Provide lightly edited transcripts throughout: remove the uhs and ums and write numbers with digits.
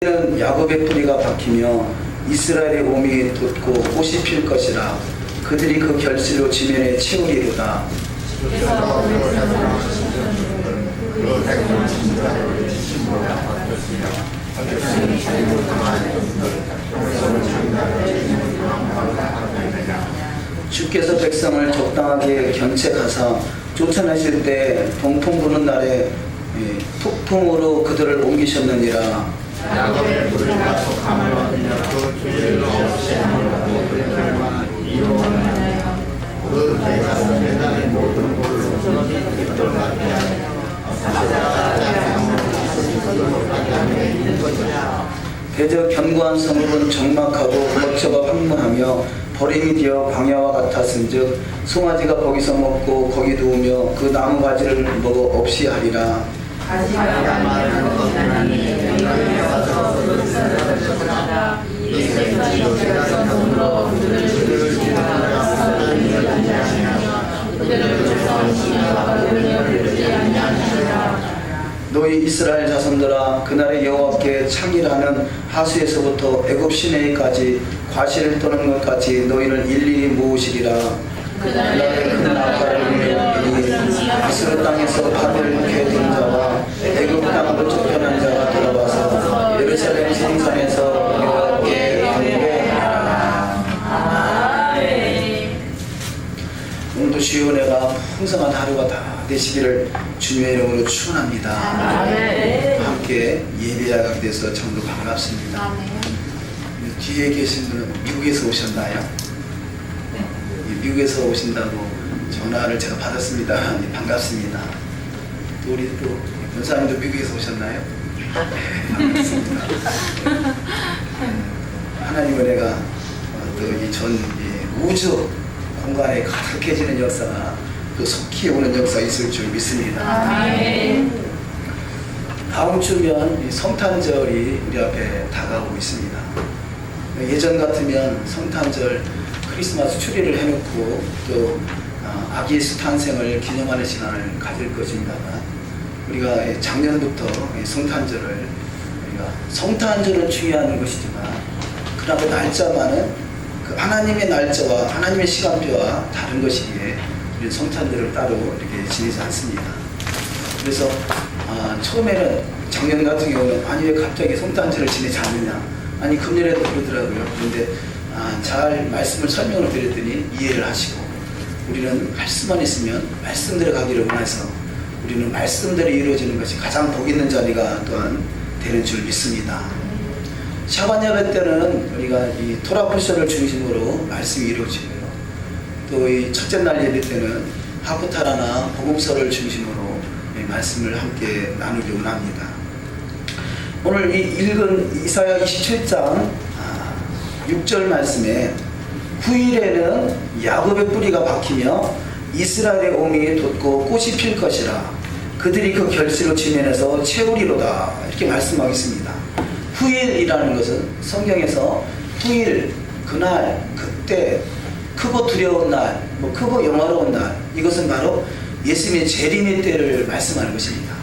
는 야곱의 뿌리가 박히며 이스라엘의 몸이 돋고 꽃이 필 것이라. 그들이 그 결실로 지면에 채우리로다. 주께서 백성을 적당하게 견책하사 쫓아내실 때 동풍 부는 날에 폭풍으로 그들을 옮기셨느니라. 야곱의 뿌리가 속함을 얻으며 주일로 없이 하므로 그들과 이루어나요. 그 내가 세상의 모든 걸로 깃돌 같게 하며 대저 견고한 성읍은 적막하고 거처가 황무하며 버림이 되어 광야와 같았은즉 송아지가 거기서 먹고 거기 누우며 그 나무 가지를 먹어 없이 하리라. 가지가 마르는 것이라니 너희가 와서 그릇을 뜯으라. 이 생선이 되어서 몸으로 그들을 지키라. 그들을 아니하며 그들을 조성시켜 그들을 그르지 아니하니라. 너희 이스라엘 자손들아, 그날의 여호와께 창일하는 하수에서부터 애굽 시내까지 과실을 떠는 것까지 너희를 일일이 모으시리라. 그날에 큰 나팔을 울리니 아스르 땅에서 파도를 쾌든 자와 애굽 땅으로 쫓겨난 자가 돌아와서 예루살렘 성산에서 여호와께 경배하라. 오늘도 주의 은혜가 풍성한 하루가 다 되시기를 주님의 이름으로 축원합니다. 함께 예배하게 돼서 정말 반갑습니다. 뒤에 계신 분은 미국에서 오셨나요? 미국에서 오신다고 전화를 제가 받았습니다. 반갑습니다. 또 우리 또 권사님도 미국에서 오셨나요? 반갑습니다. 하나님 은혜가 또 이 전 우주 공간에 가득해지는 역사가 또 속히 오는 역사 있을 줄 믿습니다. 다음 주면 성탄절이 우리 앞에 다가오고 있습니다. 예전 같으면 성탄절 크리스마스 추리를 해놓고 또 아기 예수 탄생을 기념하는 시간을 가질 것입니다만, 우리가 작년부터 성탄절을 우리가 성탄절은 중요한 것이지만 그러나 그 날짜만은 그 하나님의 날짜와 하나님의 시간표와 다른 것이기에 우리 성탄절을 따로 이렇게 지내지 않습니다. 그래서 처음에는 작년 같은 경우는 아니 왜 갑자기 성탄절을 지내지 않느냐, 아니 금년에도 그러더라고요. 그런데 잘 말씀을 설명을 드렸더니 이해를 하시고, 우리는 말씀만 있으면 말씀대로 가기를 원해서 우리는 말씀대로 이루어지는 것이 가장 복 있는 자리가 또한 되는 줄 믿습니다. 샤반 예배 때는 우리가 이 토라 포션을 중심으로 말씀이 이루어지고요. 또 이 첫째 날 예배 때는 하프타라나 복음서를 중심으로 말씀을 함께 나누기 원합니다. 오늘 이 읽은 이사야 27장 6절 말씀에 후일에는 야곱의 뿌리가 박히며 이스라엘의 몸이 돋고 꽃이 필 것이라. 그들이 그 결실로 지면에서 채우리로다. 이렇게 말씀하고 있습니다. 후일이라는 것은 성경에서 후일, 그날, 그때, 크고 두려운 날, 크고 영화로운 날, 이것은 바로 예수님의 재림의 때를 말씀하는 것입니다.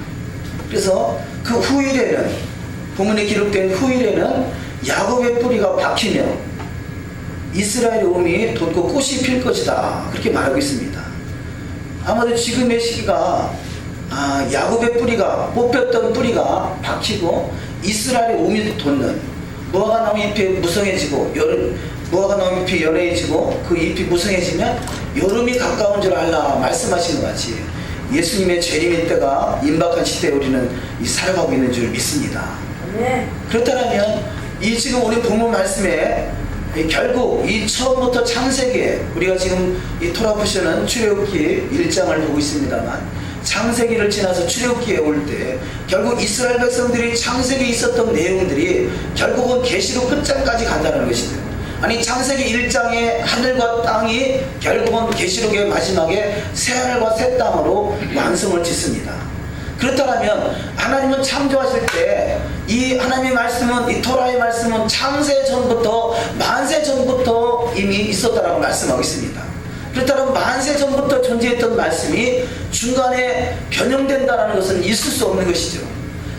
그래서 그 후일에는, 본문에 기록된 후일에는 야곱의 뿌리가 박히며 이스라엘의 몸이 돋고 꽃이 필 것이다. 그렇게 말하고 있습니다. 아마도 지금의 시기가 야곱의 뿌리가, 뽑혔던 뿌리가 박히고 이스라엘의 몸이 돋는, 무화과 나무 잎이 무성해지고 무화과 나무 잎이 연해지고 그 잎이 무성해지면 여름이 가까운 줄 알라 말씀하시는 것 같이 예수님의 재림의 때가 임박한 시대에 우리는 살아가고 있는 줄 믿습니다. 그렇다면 이 지금 우리 본문 말씀에 결국 이 처음부터 창세기에, 우리가 지금 이 토라포션은 출애굽기 1장을 보고 있습니다만 창세기를 지나서 출애굽기에 올 때 결국 이스라엘 백성들이 창세기에 있었던 내용들이 결국은 계시록 끝장까지 간다는 것이죠. 아니 창세기 1장의 하늘과 땅이 결국은 계시록의 마지막에 새하늘과 새 땅으로 완성을 짓습니다. 그렇다면 하나님은 창조하실 때 이 하나님의 말씀은, 이 토라의 말씀은 창세 전부터, 만세 전부터 이미 있었다라고 말씀하고 있습니다. 그렇다면 만세 전부터 존재했던 말씀이 중간에 변형된다는 것은 있을 수 없는 것이죠.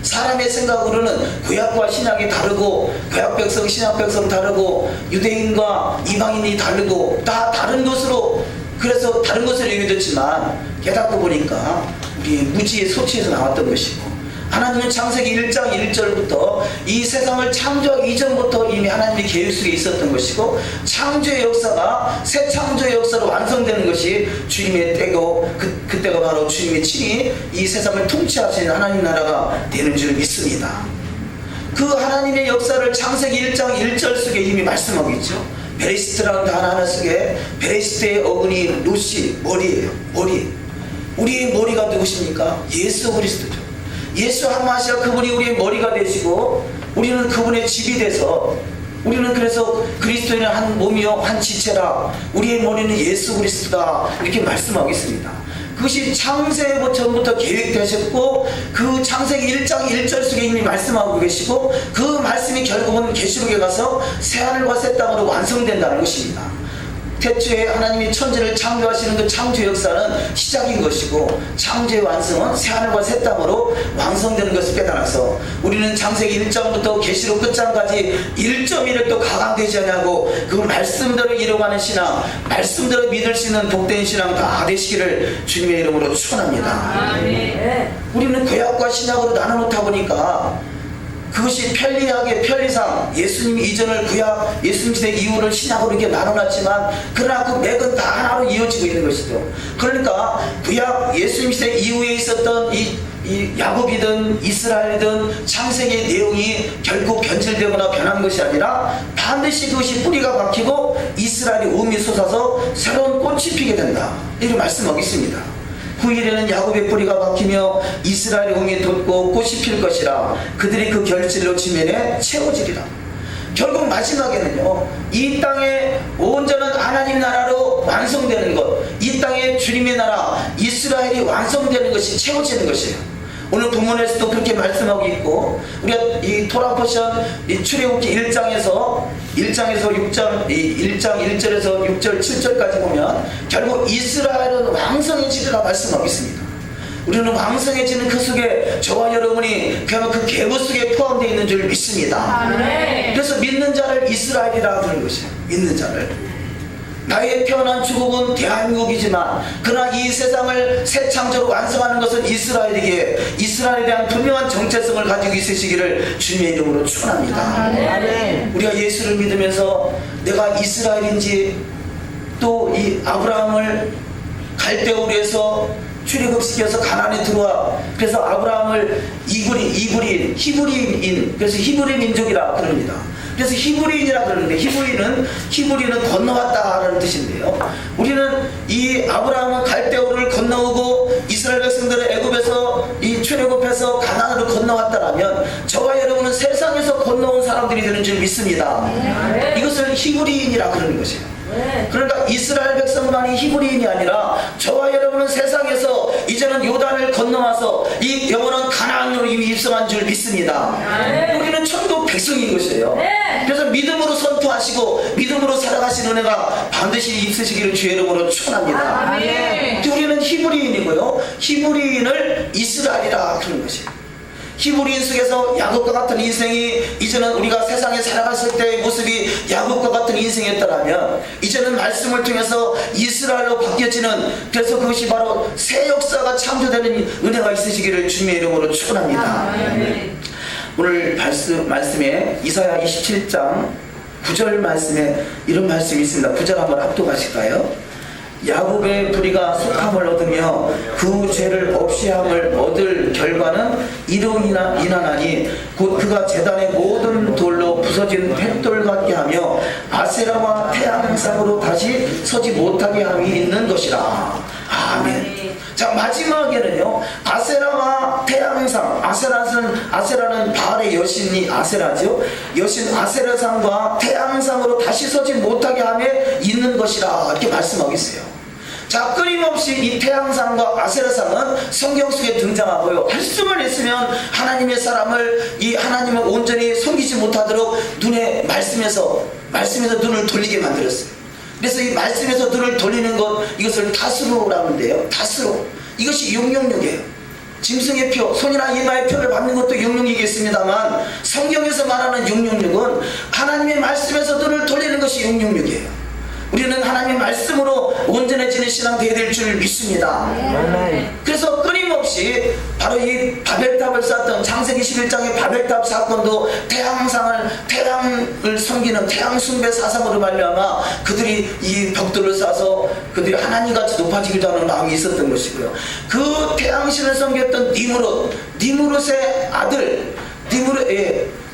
사람의 생각으로는 구약과 신약이 다르고 구약 백성 신약 백성 다르고 유대인과 이방인이 다르고 다 다른 것으로, 그래서 다른 것으로 여겨졌지만 깨닫고 보니까 우리 무지의 소치에서 나왔던 것이고, 하나님은 창세기 1장 1절부터 이 세상을 창조하기 이전부터 이미 하나님의 계획 속에 있었던 것이고, 창조의 역사가 새 창조의 역사로 완성되는 것이 주님의 때고, 그때가 바로 주님의 친히 이 세상을 통치하시는 하나님 나라가 되는 줄 믿습니다. 그 하나님의 역사를 창세기 1장 1절 속에 이미 말씀하고 있죠. 베레시트라는 단어 하나 속에 베레시트의 어근이 로시, 머리예요. 머리. 우리의 머리가 누구십니까? 예수 그리스도죠. 예수 한 마시아 그분이 우리의 머리가 되시고, 우리는 그분의 집이 돼서, 우리는 그래서 그리스도인은 한 몸이요 한 지체라, 우리의 머리는 예수 그리스도다, 이렇게 말씀하고 있습니다. 그것이 창세부터 계획되셨고, 그 창세기 1장 1절 속에 이미 말씀하고 계시고, 그 말씀이 결국은 계시록에 가서 새하늘과 새 땅으로 완성된다는 것입니다. 태초에 하나님이 천지를 창조하시는 그 창조 역사는 시작인 것이고, 창조의 완성은 새하늘과 새 땅으로 완성되는 것을 깨달아서 우리는 창세기 1장부터 계시록 끝장까지 1.1을 또 가강되지 않냐고 그 말씀대로 이뤄가는 신앙, 말씀대로 믿을 수 있는 복된 신앙 다 되시기를 주님의 이름으로 축원합니다. 우리는 구약과 신약으로 나눠놓다 보니까 그것이 편리하게 편리상 예수님 이전을 구약, 예수님 시대 이후를 신약으로 이렇게 나눠놨지만, 그러나 그 맥은 다 하나로 이어지고 있는 것이죠. 그러니까 구약 예수님 시대 이후에 있었던 이 야곱이든 이스라엘이든 창세기의 내용이 결국 변질되거나 변한 것이 아니라 반드시 그것이 뿌리가 박히고 이스라엘이 음이 솟아서 새로운 꽃이 피게 된다, 이렇게 말씀하고 있습니다. 9일에는 야곱의 뿌리가 박히며 이스라엘의 음이 돋고 꽃이 필 것이라, 그들이 그 결실로 지면에 채워지리라. 결국 마지막에는요, 이 땅의 온전한 하나님 나라로 완성되는 것, 이 땅의 주님의 나라 이스라엘이 완성되는 것이 채워지는 것이에요. 오늘 본문에서도 그렇게 말씀하고 있고, 우리가 이 토라 포션 이 출애굽기 1장에서 6장 1장 1절에서 6절 7절까지 보면 결국 이스라엘은 왕성해지리라 말씀하고 있습니다. 우리는 왕성해지는 그 속에 저와 여러분이 그야말로 그 계보 속에 포함되어 있는 줄 믿습니다. 그래서 믿는 자를 이스라엘이라 부르는 것이에요. 믿는 자를. 나의 태어난 주국은 대한민국이지만 그러나 이 세상을 새 창조로 완성하는 것은 이스라엘이기에 이스라엘에 대한 분명한 정체성을 가지고 있으시기를 주님의 이름으로 축원합니다. 우리가 예수를 믿으면서 내가 이스라엘인지, 또 이 아브라함을 갈대우르에서 출애굽시켜서 가나안에 들어와, 그래서 아브라함을 히브리인, 그래서 히브리 민족이라 그럽니다. 그래서 히브리인이라 그러는데, 히브리는 건너왔다라는 뜻인데요, 우리는 이 아브라함은 갈대우르를 건너오고 이스라엘 백성들은 애굽에서 이 출애굽해서 가나안으로 건너왔다라면 저와 여러분은 세상에서 건너온 사람들이 되는 줄 믿습니다. 이것을 히브리인이라 그러는 것이에요. 그러니까 이스라엘 백성만이 히브리인이 아니라 저와 여러분은 세상에서 이제는 요단을 건너와서 이 영원한 가나안으로 이미 입성한 줄 믿습니다. 우리는 천국 백성인 것이에요. 그래서 믿음으로 선포하시고 믿음으로 살아가신 은혜가 반드시 있으시기를 주의 이름으로 축원합니다. 우리는 히브리인이고요, 히브리인을 이스라엘이라 그런 것이에요. 히브리인 속에서 야곱과 같은 인생이, 이제는 우리가 세상에 살아갔을 때의 모습이 야곱과 같은 인생이었다면 이제는 말씀을 통해서 이스라엘로 바뀌어지는, 그래서 그것이 바로 새 역사가 창조되는 은혜가 있으시기를 주님의 이름으로 축원합니다. 오늘 말씀에 이사야 27장 9절 말씀에 이런 말씀이 있습니다. 9절 한번 합독하실까요? 야곱의 불의가 속함을 얻으며 그 죄를 없이함을 얻을 결과는 이로 인하나니 곧 그가 제단의 모든 돌로 부서진 횃돌 같게 하며 아세라와 태양상으로 다시 서지 못하게 함이 있는 것이라. 아멘. 자, 마지막에는요, 아세라와 태양상, 아세라는 바알의 여신이 아세라죠. 여신 아세라상과 태양상으로 다시 서지 못하게 함에 있는 것이라, 이렇게 말씀하고 있어요. 자, 끊임없이 이 태양상과 아세라상은 성경 속에 등장하고요, 말씀을 했으면 하나님의 사람을, 이 하나님을 온전히 섬기지 못하도록 말씀에서 눈을 돌리게 만들었어요. 그래서 이 말씀에서 눈을 돌리는 것, 이것을 다스로라고 하는데요, 다스로, 이것이 666이에요. 짐승의 표, 손이나 이마의 표를 받는 것도 666이겠습니다만 성경에서 말하는 666은 하나님의 말씀에서 눈을 돌리는 것이 666이에요. 우리는 하나님의 말씀으로 온전해지는 신앙 되어야 될 줄 믿습니다. 그래서 끊임없이 바로 이 바벨탑을 쌓았던 창세기 11장의 바벨탑 사건도 태양을 섬기는 태양 숭배 사상으로 말미암아 그들이 이 벽돌을 쌓아서 그들이 하나님같이 높아지기도 하는 마음이 있었던 것이고요. 그 태양신을 섬겼던 니무롯의 아들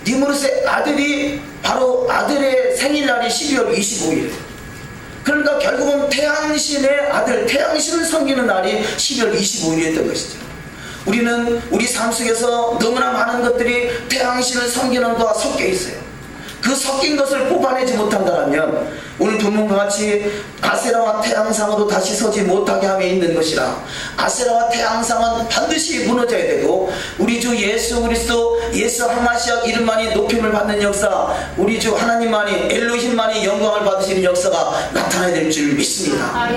니무롯의 아들이 바로 아들의 생일날이 12월 25일. 그러니까 결국은 태양신의 아들, 태양신을 섬기는 날이 12월 25일이었던 것이죠. 우리는 우리 삶 속에서 너무나 많은 것들이 태양신을 섬기는 것과 섞여 있어요. 그 섞인 것을 뽑아내지 못한다면 오늘 본문과 같이 아세라와 태양상으로 다시 서지 못하게 함에 있는 것이라. 아세라와 태양상은 반드시 무너져야 되고 우리 주 예수 그리스도 예수 하마시아 이름만이 높임을 받는 역사, 우리 주 하나님만이 엘로힘만이 영광을 받으시는 역사가 나타나야 될 줄 믿습니다.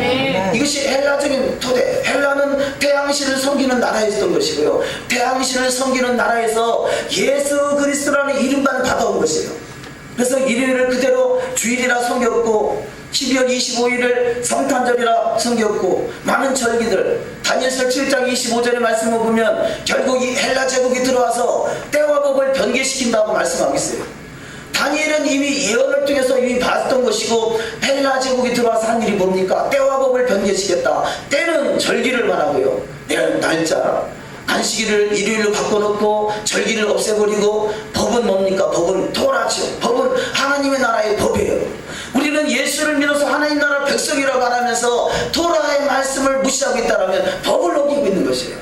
이것이 헬라적인 토대, 헬라는 태양신을 섬기는 나라였던 것이고요. 태양신을 섬기는 나라에서 예수 그리스도라는 이름만 받아온 것이에요. 그래서 일요일을 그대로 주일이라 섬겼고 12월 25일을 성탄절이라 섬겼고 많은 절기들 다니엘서 7장 25절의 말씀을 보면 결국 이 헬라 제국이 들어와서 때와 법을 변개시킨다고 말씀하고 있어요. 다니엘은 이미 예언을 통해서 이미 봤던 것이고 헬라 제국이 들어와서 한 일이 뭡니까? 때와 법을 변개시켰다. 때는 절기를 말하고요, 때는 날짜, 안식일을 일요일로 바꿔놓고 절기를 없애버리고, 법은 뭡니까? 법은 토라죠. 법은 하나님의 나라의 법이에요. 우리는 예수를 믿어서 하나님 나라 백성이라고 말하면서 토라의 말씀을 무시하고 있다면 법을 어기고 있는 것이에요.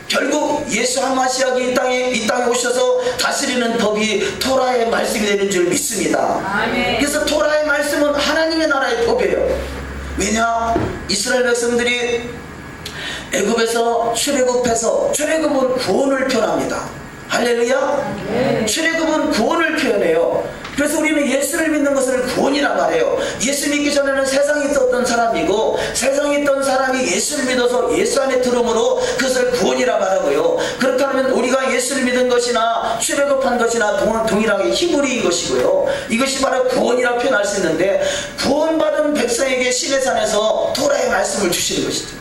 결국 예수 하마시아가 이 땅에 오셔서 다스리는 법이 토라의 말씀이 되는 줄 믿습니다. 아멘. 그래서 토라의 말씀은 하나님의 나라의 법이에요. 왜냐? 이스라엘 백성들이 애굽에서 출애굽은 구원을 표현합니다. 할렐루야. 네. 출애굽은 구원을 표현해요. 그래서 우리는 예수를 믿는 것을 구원이라 말해요. 예수 믿기 전에는 세상에 있었던 사람이고 세상에 있던 사람이 예수를 믿어서 예수 안에 들음으로 그것을 구원이라 말하고요. 그렇다면 우리가 예수를 믿은 것이나 출애굽한 것이나 동일하게 히브리인 것이고요. 이것이 바로 구원이라 표현할 수 있는데, 구원받은 백성에게 시내산에서 토라의 말씀을 주시는 것이죠.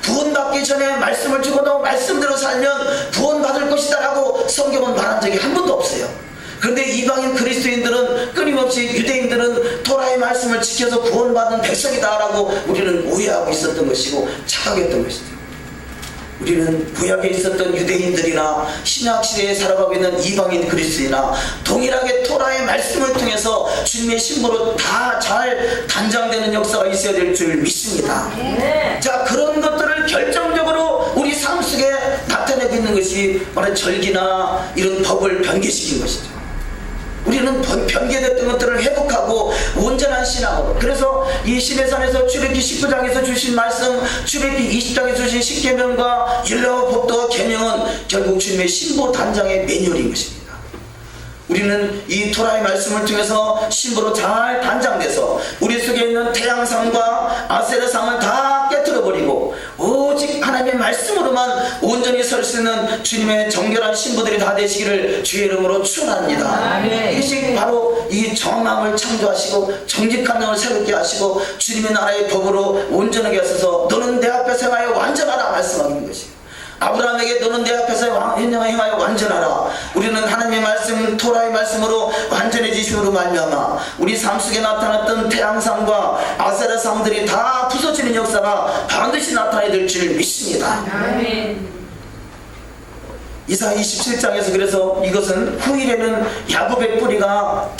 구원받기 전에 말씀을 주고도 말씀대로 살면 구원받을 것이다 라고 성경은 말한 적이 한 번도 없어요. 그런데 이방인 그리스도인들은 끊임없이 유대인들은 토라의 말씀을 지켜서 구원받은 백성이다 라고 우리는 오해하고 있었던 것이고 착각했던 것이죠. 우리는 구약에 있었던 유대인들이나 신약시대에 살아가고 있는 이방인 그리스도인이나 동일하게 토라의 말씀을 통해서 주님의 신부로 다 잘 단장되는 역사가 있어야 될 줄 믿습니다. 네. 자, 그런 것들을 결정적으로 우리 삶 속에 나타내고 있는 것이 바로 절기나 이런 법을 변개시킨 것이죠. 우리는 변개됐던 것들을 회복하고 온전한 신앙으로, 그래서 이 시내산에서 출애굽기 19장에서 주신 말씀, 출애굽기 20장에서 주신 십계명과 율례와 법도와 계명은 결국 주님의 신부 단장의 매뉴얼인 것입니다. 우리는 이 토라의 말씀을 통해서 신부로 잘 단장돼서 우리 속에 있는 태양상과 아세라상을 다 깨트려버리고 오직 하나님의 말씀으로만 온전히 설 수 있는 주님의 정결한 신부들이 다 되시기를 주의 이름으로 축원합니다. 이것이 바로 이 정함을 창조하시고 정직한 영을 새롭게 하시고 주님의 나라의 법으로 온전하게 하셔서 너는 내 앞에서 행하여 완전하라 말씀하는 것이에요. 아브라함에게 너는 내 앞에서 행하여 완전하라. 우리는 하나님의 말씀, 토라의 말씀으로 완전해지심으로 말미암아 우리 삶 속에 나타났던 태양상과 아세라상들이 다 부서지는 역사가 반드시 나타나야 될 줄 믿습니다. 아멘. 이사야 27장에서 그래서 이것은 후일에는 야곱의 뿌리가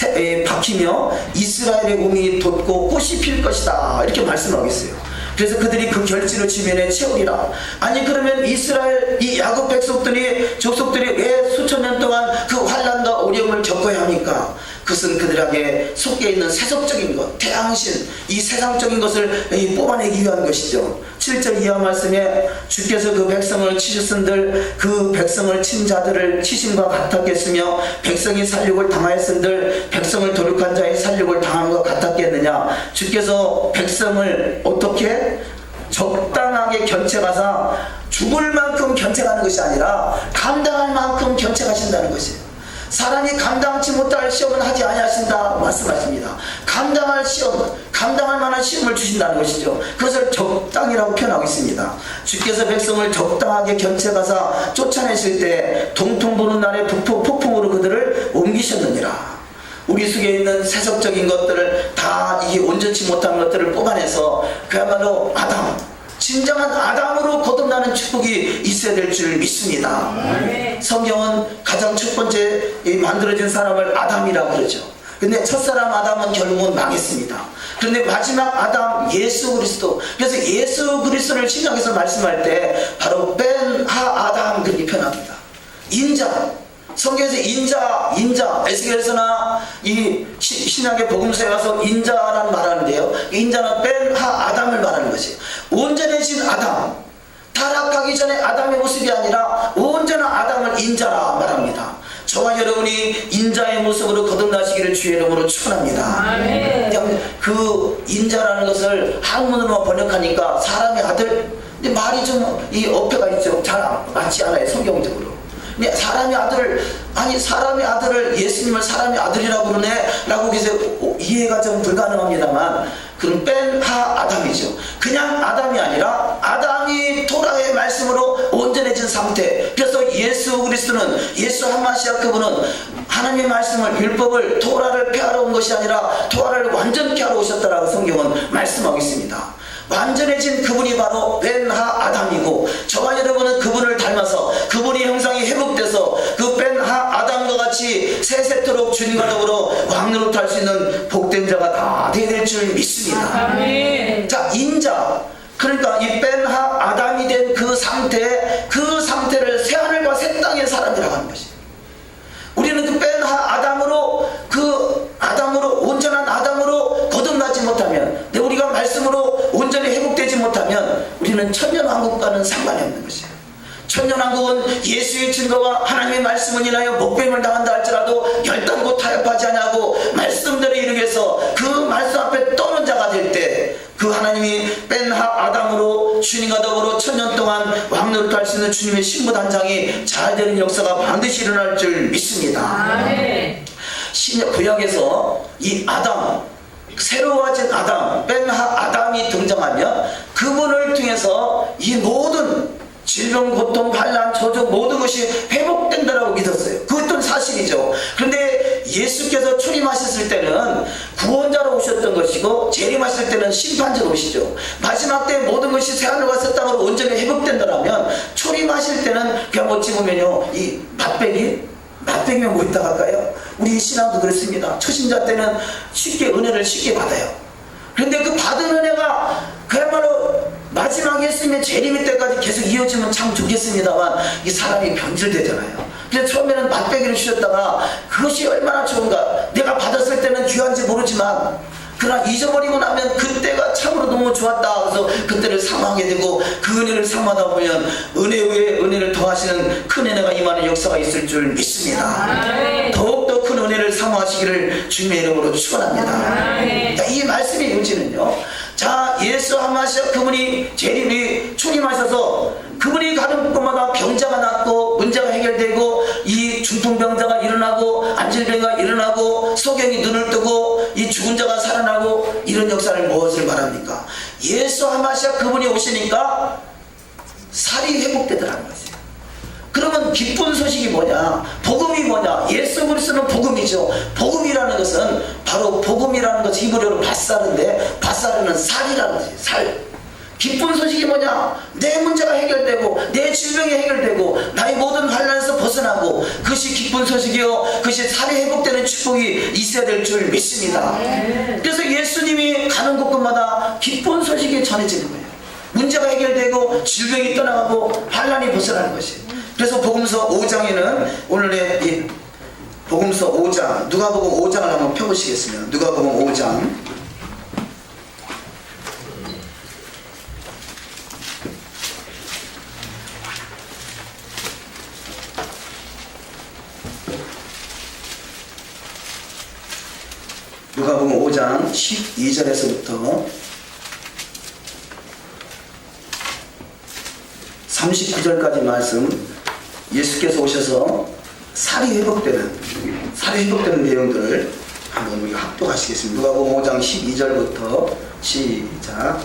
박히며 이스라엘의 몸이 돋고 꽃이 필 것이다 이렇게 말씀하고 있어요. 그래서 그들이 그 결실을 지면에 채우리라. 아니 그러면 이스라엘 이 야곱 족속들이 왜 수천 년 동안 그 환난과 어려움을 겪어야 합니까? 그것은 그들에게 속해 있는 세속적인 것, 태양신, 이 세상적인 것을 뽑아내기 위한 것이죠. 7절 이하 말씀에 주께서 그 백성을 치셨은들 그 백성을 친 자들을 치심과 같았겠으며 백성이 살육을 당하였은들 백성을 도륙한 자의 살육을 당한 것 같았겠느냐. 주께서 백성을 어떻게 적당하게 적당하게 견책하사 죽을 만큼 견책하는 것이 아니라 감당할 만큼 견책하신다는 것이에요. 사람이 감당치 못할 시험은 하지 아니하신다 말씀하십니다. 감당할 시험, 감당할 만한 시험을 주신다는 것이죠. 그것을 적당이라고 표현하고 있습니다. 주께서 백성을 적당하게 견책하사 쫓아내실 때 동통 부는 날에 폭풍으로 그들을 옮기셨느니라. 우리 속에 있는 세속적인 것들을 다 이게 온전치 못한 것들을 뽑아내서 그야말로 아담, 진정한 아담으로 거듭나는 축복이 있어야 될 줄 믿습니다. 성경은 가장 첫 번째 만들어진 사람을 아담이라고 그러죠. 근데 첫사람 아담은 결국은 망했습니다. 그런데 마지막 아담 예수 그리스도, 그래서 예수 그리스도를 신약에서 말씀할 때 바로 벤 하 아담 그렇게 표현합니다. 인자, 성경에서 인자, 에스겔에서나 이 신약의 복음서에 와서 인자라는 말하는데요. 인자는 벤 하 아담을 말하는 것이에요. 온전해진 아담, 타락하기 전에 아담의 모습이 아니라 온전한 아담을 인자라 말합니다. 저와 여러분이 인자의 모습으로 거듭나시기를 주의 이름으로 축원합니다. 그 인자라는 것을 한문으로 번역하니까 사람의 아들, 근데 말이 좀 이 어폐가 있죠. 잘 맞지 않아요, 성경적으로. 근데 사람의 아들을 예수님을 사람의 아들이라고 그러네 라고 해서 이해가 좀 불가능합니다만, 그럼 뺀 하 아담이죠. 그냥 아담이 아니라 아담이 토라의 말씀으로 온전해진 상태. 그래서 예수 그리스도는, 예수 한마시아 그분은 하나님의 말씀을, 율법을, 토라를 폐하러 온 것이 아니라 토라를 완전케 하러 오셨다라고 성경은 말씀하고 있습니다. 완전해진 그분이 바로 벤 하 아담이고, 저와 여러분은 그분을 닮아서 그분의 형상이 회복돼서 그 벤 하 아담과 같이 세세토록 주님과 더불어 왕노릇할 수 있는 복된 자가 다 되어야 될 줄 믿습니다. 아멘. 자, 인자, 그러니까 이 벤 하 아담이 된 그 상태를 새하늘과 새 땅의 사람이라고 하는 것이에요. 우리는 그 벤 하 아담으로, 온전한 아담으로 거듭나지 못하면, 우리가 말씀으로 온전히 회복되지 못하면 우리는 천년왕국과는 상관이 없는 것이에요. 천년왕국은 예수의 증거와 하나님의 말씀을 인하여 목뱀을 당한다 할지라도 결단코 타협하지 아니하고 말씀대로 이루기 위해서 그 말씀 앞에 떠는 자가 될 때, 그 하나님이 뺀 하 아담으로 주님과 더불어 천년 동안 왕노릇할 수 있는 주님의 신부 단장이 잘 되는 역사가 반드시 일어날 줄 믿습니다. 아멘. 구약에서 이 아담, 새로워진 아담, 뺀 하 아담이 등장하면 그분을 통해서 이 모든 질병, 고통, 반란, 저주 모든 것이 회복된다라고 믿었어요. 그것도 사실이죠. 그런데 예수께서 출임하셨을 때는 구원자로 오셨던 것이고, 재림하실 때는 심판자로 오시죠. 마지막 때 모든 것이 새하늘과 새 땅으로 온전히 회복된다라면, 출임하실 때는 그냥 어찌 보면요, 이 맛배기면 뭐 있다 할까요? 우리 신앙도 그렇습니다. 초신자 때는 은혜를 쉽게 받아요. 그런데 그 받은 은혜가 그야말로 마지막 예수님의 재림의 때까지 계속 이어지면 참 좋겠습니다만, 이 사람이 변질되잖아요. 그래서 처음에는 맛배기를 주셨다가 그것이 얼마나 좋은가, 내가 받았을 때는 귀한지 모르지만 그러나 잊어버리고 나면 그때가 참으로 너무 좋았다. 그래서 그때를 사모하게 되고, 그 은혜를 사모하다 보면 은혜 위에 은혜를 더하시는 큰 은혜가 임하는 역사가 있을 줄 믿습니다. 더욱더 큰 은혜를 사모하시기를 주님의 이름으로 축원합니다. 자, 이 말씀의 요지는요, 자, 예수 한마시아 그분이 재림이 출임하셔서 그분이 가는 곳마다 병자가 낫고 문제가 해결되고, 이 중풍병자가 일어나고 안질병자가 일어나고 소경이 눈을 뜨고 이 죽은 자가 살아나고, 이런 역사를 무엇을 말합니까? 예수 한마시아 그분이 오시니까 살이 회복되더라는 것이에요. 그러면 기쁜 소식이 뭐냐? 복음이 뭐냐? 예수 그리스도는 복음이죠. 복음이라는 것은 바로, 복음이라는 것은 히브리어로 바사르인데, 바사르는 살이라는 것이에요. 살. 기쁜 소식이 뭐냐? 내 문제가 해결되고 내 질병이 해결되고 나의 모든 환난에서 벗어나고, 그것이 기쁜 소식이요, 그것이 살이 회복되는 축복이 있어야 될 줄 믿습니다. 그래서 예수님이 가는 곳곳마다 기쁜 소식이 전해지는 거예요. 문제가 해결되고 질병이 떠나가고 환난이 벗어나는 것이에요. 그래서 복음서 5장에는 오늘의 이 복음서 5장, 누가복음 5장을 한번 펴보시겠습니다. 누가복음 5장. 누가복음 5장 12절에서부터 39절까지 말씀, 예수께서 오셔서 살이 회복되는 내용들을 한번 우리가 합독하시겠습니다. 누가복음 5장 12절부터 시작.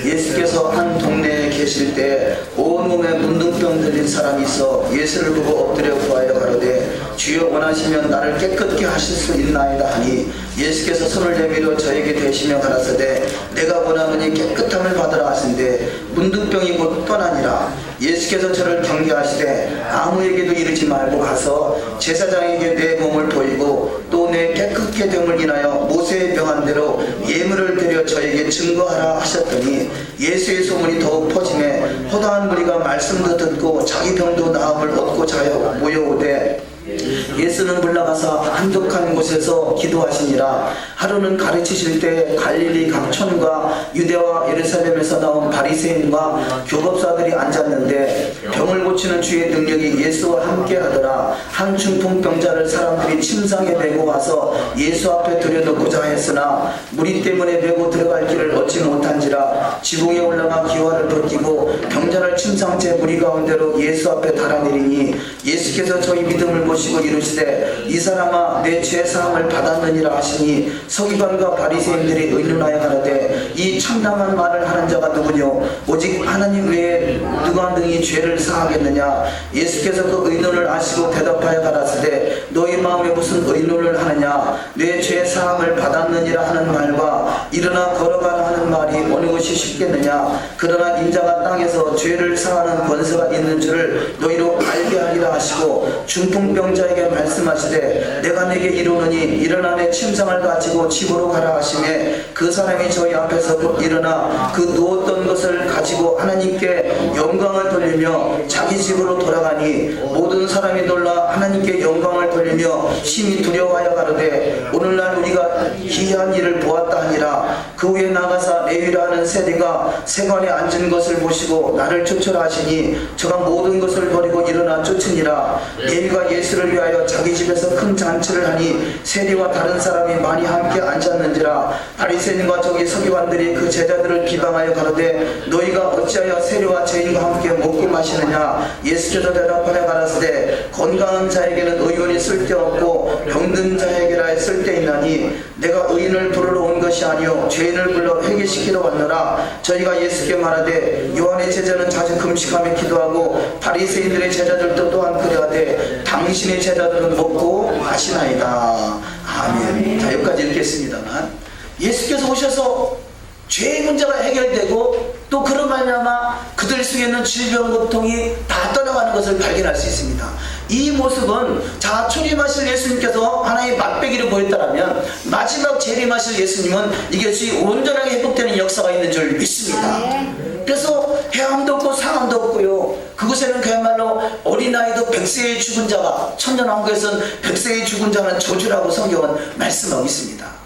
예수께서 한 동네에 계실 때 온몸에 문둥병 들린 사람이 있어 예수를 보고 엎드려 구하여 가로되 주여 원하시면 나를 깨끗게 하실 수 있나이다 하니 예수께서 손을 내밀어 저에게 대시며 가라사대 내가 원하노니 깨끗함을 받으라 하신대 문둥병이 곧 떠나니라. 예수께서 저를 경계하시되 아무에게도 이르지 말고 가서 제사장에게 내 몸을 보이고 또 내 깨끗게 됨을 인하여 모세의 명한 대로 예물을 드려 저에게 증거하라 하셨더니 예수의 소문이 더욱 퍼지매 허다한 무리가 말씀도 듣고 자기 병도 나음을 얻고 자여 모여오되 예수는 물러가서 한적한 곳에서 기도하시니라. 하루는 가르치실 때 갈릴리 각촌과 유대와 예루살렘에서 나온 바리새인과 교법사들이 앉았는데 병을 고치는 주의 능력이 예수와 함께 하더라. 한 중풍병자를 사람들이 침상에 메고 와서 예수 앞에 들여놓고자 했으나 무리 때문에 메고 들어갈 길을 얻지 못한지라. 지붕에 올라가 기와를 벗기고 병자를 침상째 무리 가운데로 예수 앞에 달아내리니 예수께서 저희 믿음을 보시고 이르시되 이 사람아 내 죄 사함을 받았느니라 하시니 서기관과 바리새인들이 의논하여 가로되 이 참담한 말을 하는 자가 누구뇨 오직 하나님 외에 누가 능히 죄를 사하겠느냐. 예수께서 그 의논을 아시고 대답하여 가라사대 너희 마음에 무슨 의논을 하느냐. 내 죄 사함을 받았느니라 하는 말과 일어나 걸어가라 하는 말이 어느 것이 쉽겠느냐. 그러나 인자가 땅에서 죄를 사하는 권세가 있는 줄을 너희로 알게 하리라 하시고 중풍병자에게 말씀하시되 내가 내게 이르노니 일어나 내 침상을 가지고 집으로 가라 하시매 그 사람이 저희 앞에서 일어나 그 누웠던 것을 가지고 하나님께 영광을 돌리며 자기 집으로 돌아가니 모든 사람이 놀라 하나님께 영광을 돌리며 심히 두려워하여 가로되 오늘날 우리가 기이한 일을 보았다 하니라. 그 후에 나가사 레위라 하는 세리가 세관에 앉은 것을 보시고 나를 쫓으라 하시니 저가 모든 것을 버리고 일어나 쫓으니라. 레위가 예수를 위하여 자기 집에서 큰 잔치를 하니 세리와 다른 사람이 많이 함께 앉았는지라. 바리새인과 저기 서기관들이 그 제자들을 비방하여 가로되 너희가 어찌하여 세리와 죄인과 함께 먹고 마시느냐. 예수께서 대답하여 가라사대 건강한 자에게는 의원이 쓸데없고 병든 자에게라 쓸데있나니 내가 의인을 부르러 온 것이 아니요 죄인을 불러 회개시키러 왔노라. 저희가 예수께 말하되 요한의 제자는 자주 금식하며 기도하고 바리새인들의 제자들도 또한 그래하되 당신의 제자들은 먹고 마시나이다. 아멘. 자, 여기까지 읽겠습니다만 예수께서 오셔서 죄의 문제가 해결되고 또 그런 말미암아 그들 속에 있는 질병 고통이 다 떠나가는 것을 발견할 수 있습니다. 이 모습은 자 초림하실 예수님께서 하나의 맛배기를 보였다면 마지막 재림하실 예수님은 이것이 온전하게 회복되는 역사가 있는 줄 믿습니다. 그래서 해함도 없고 상함도 없고요. 그곳에는 그야말로 어린아이도 100세의 죽은 자가 천년왕국에서는 100세의 죽은 자는 저주라고 성경은 말씀하고 있습니다.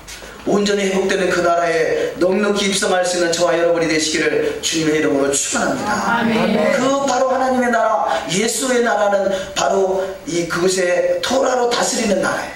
온전히 회복되는 그 나라에 넉넉히 입성할 수 있는 저와 여러분이 되시기를 주님의 이름으로 축원합니다. 그 바로 하나님의 나라 예수의 나라는 바로 그곳에 토라로 다스리는 나라예요.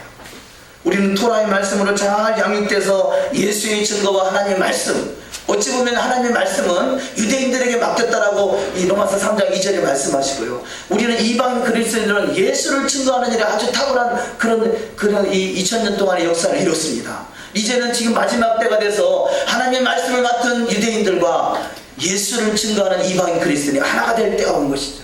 우리는 토라의 말씀으로 잘 양육돼서 예수의 증거와 하나님의 말씀, 어찌 보면 하나님의 말씀은 유대인들에게 맡겼다라고 이 로마서 3장 2절에 말씀하시고요. 우리는 이방 그리스도인들은 예수를 증거하는 일에 아주 탁월한 그런 이 2000년 동안의 역사를 이뤘습니다. 이제는 지금 마지막 때가 돼서 하나님의 말씀을 맡은 유대인들과 예수를 증거하는 이방인 그리스도인이 하나가 될 때가 온 것이죠.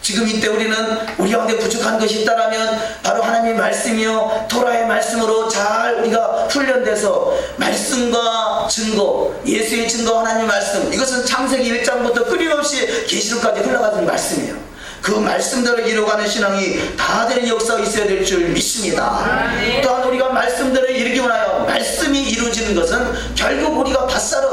지금 이때 우리는 우리 가운데 부족한 것이 있다면 바로 하나님의 말씀이요 토라의 말씀으로 잘 우리가 훈련돼서 말씀과 증거, 예수의 증거 하나님의 말씀, 이것은 창세기 1장부터 끊임없이 계시록까지 흘러가는 말씀이에요. 그 말씀대로 이루어가는 신앙이 다 되는 역사가 있어야 될 줄 믿습니다. 또한 우리가 말씀대로 이루기만 하여 말씀이 이루어지는 것은 결국 우리가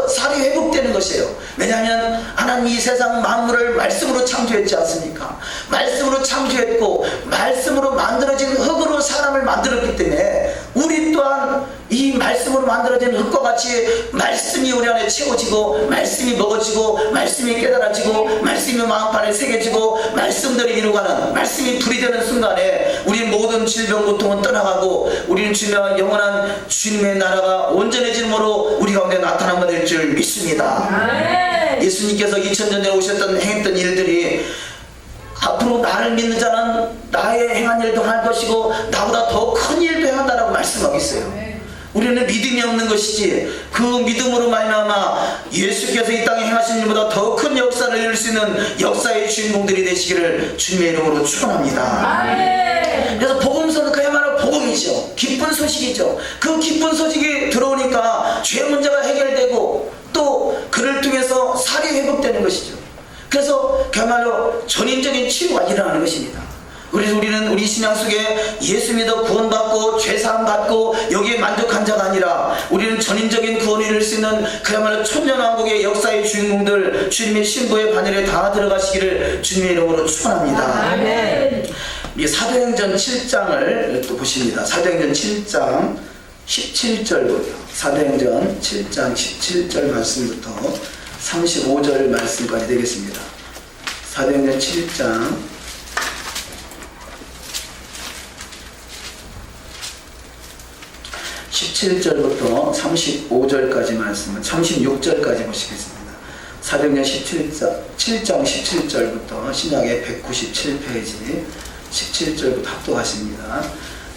살이 회복되는 것이에요. 왜냐하면 하나님 이 세상 만물을 말씀으로 창조했지 않습니까? 말씀으로 창조했고 말씀으로 만들어진 흙으로 사람을 만들었기 때문에 우리 또한 이 말씀으로 만들어진 흙과 같이 말씀이 우리 안에 채워지고 말씀이 먹어지고 말씀이 깨달아지고 말씀이 마음판에 새겨지고 말씀들이 이루어가는 말씀이 불이 되는 순간에 우리 모든 질병 고통은 떠나가고 우리는 주님의 영원한 주님의 나라가 온전해짐으로 우리 가운데 나타나게 될 줄 믿습니다. 예수님께서 2000년 전에 오셨던 행했던 일들이 앞으로 나를 믿는 자는 나의 행한 일도 할 것이고 나보다 더 큰 일도 행한다라고 말씀하고 있어요. 우리는 믿음이 없는 것이지 그 믿음으로 말미암아 예수께서 이 땅에 행하신 일보다 더 큰 역사를 이룰 수 있는 역사의 주인공들이 되시기를 주님의 이름으로 축원합니다. 그래서 복음서는 그야말로 복음이죠. 기쁜 소식이죠. 그 기쁜 소식이 들어오니까 죄 문제가 해결되고 또 그를 통해서 살이 회복되는 것이죠. 그래서 그야말로 전인적인 치유가 일어나는 것입니다. 그래서 우리는 우리 신앙 속에 예수 믿어 구원받고 죄사함 받고 여기에 만족한 자가 아니라 우리는 전인적인 구원을 이룰 수 있는 그야말로 천년왕국의 역사의 주인공들 주님의 신부의 반열에 다 들어가시기를 주님의 이름으로 축원합니다. 우리 사도행전 7장을 또 보십니다. 사도행전 7장 17절부터 사도행전 7장 17절 말씀부터 35절 말씀까지 되겠습니다. 사도행전 7장 17절부터 35절까지 말씀을 36절까지 보시겠습니다. 사도행전 7장 17절부터 신약의 197페이지 17절부터 합독하십니다.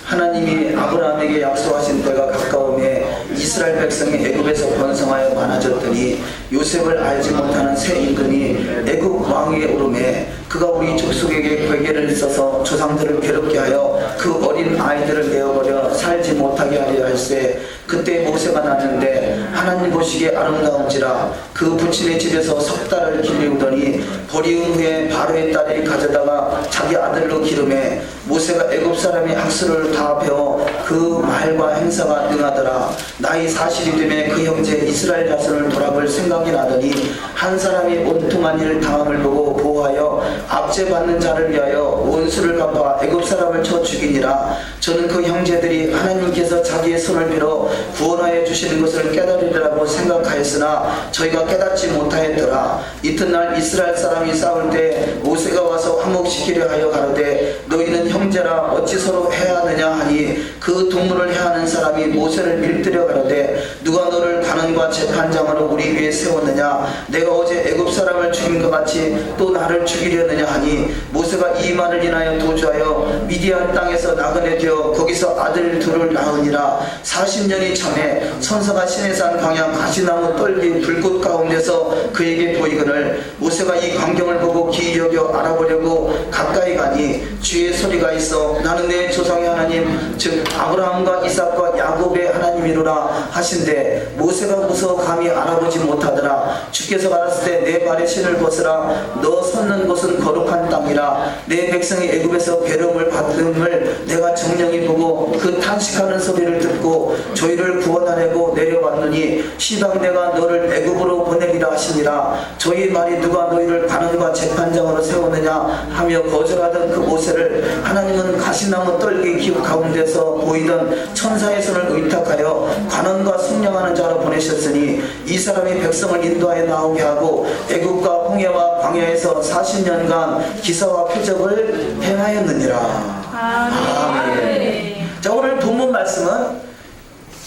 하나님이 아브라함에게 약속하신 때가 가까움에 이스라엘 백성이 애굽에서 번성하여 많아졌더니 요셉을 알지 못하는 새 임금이 애굽 왕위에 오르매 그가 우리 족속에게 괴계를 써서 조상들을 괴롭게 하여 그 어린 아이들을 내어버려 살지 못하게 하려 할세 그때 모세가 났는데 하나님 보시기에 아름다운지라 그 부친의 집에서 석 달을 길리우더니 버리운 후에 바로의 딸이 가져다가 자기 아들로 기름해 모세가 애굽 사람의 학술을 다 배워 그 말과 행사가 능하더라. 나이 40이 되매 그 형제 이스라엘 자손을 돌아볼 생각이 나더니 한 사람이 온통한 일을 당함을 보고 보호하여 압제받는 자를 위하여 원수를 갚아 애굽 사람을 쳐 죽이니라. 저는 그 형제들이 하나님께서 자기의 손을 빌어 구원하여 주시는 것을 깨달으리라고 생각하였으나 저희가 깨닫지 못하였더라. 이튿날 이스라엘 사람이 싸울 때 모세가 와서 화목시키려 하여 가로되 너희는 형제라 어찌 서로 해하느냐 하니 그 동물을 해하는 사람이 모세를 밀들여 가로되 누가 너를 관원과 재판장으로 우리 위에 세웠느냐 내가 어제 애굽 사람을 죽인 것 같이 또 나를 죽이려느냐 하니 모세가 이 말을 인하여 도주하여 미디안 땅에서 나그네 되어 거기서 아들 둘을 낳으니라. 40년이 전에 선서가 시내산 광야 가시나무 떨린 불꽃 가운데서 그에게 보이거늘 모세가 이 광경을 보고 기이 여겨 알아보려고 가까이 가니 주의 소리가 있어 나는 내 조상의 하나님 즉 아브라함과 이삭과 야곱의 하나님이로라 하신대 모세가 무서워 감히 알아보지 못하더라. 주께서 가라사대 내 발의 신을 벗으라 너 섰는 곳은 거룩한 땅이라 내 백성이 애굽에서 괴로움을 받음을 내가 정령히 보고 그 탄식하는 소리를 듣고 저희를 구원하려고 내려왔느니 시방 내가 너를 애굽으로 보내리라 하시니라. 저희 말이 누가 너희를 관원과 재판장으로 세우느냐 하며 거절하던 그 모세를 하나님은 가시나무 떨기 기후 가운데서 보이던 천사의 손을 의탁하여 관원과 순령하는 자로 보내셨으니 이 사람이 백성을 인도하여 나오게 하고 애굽과 홍해와 광야에서 40년간 기사와 표적을 행하였느니라. 아멘. 자, 오늘 본문 말씀은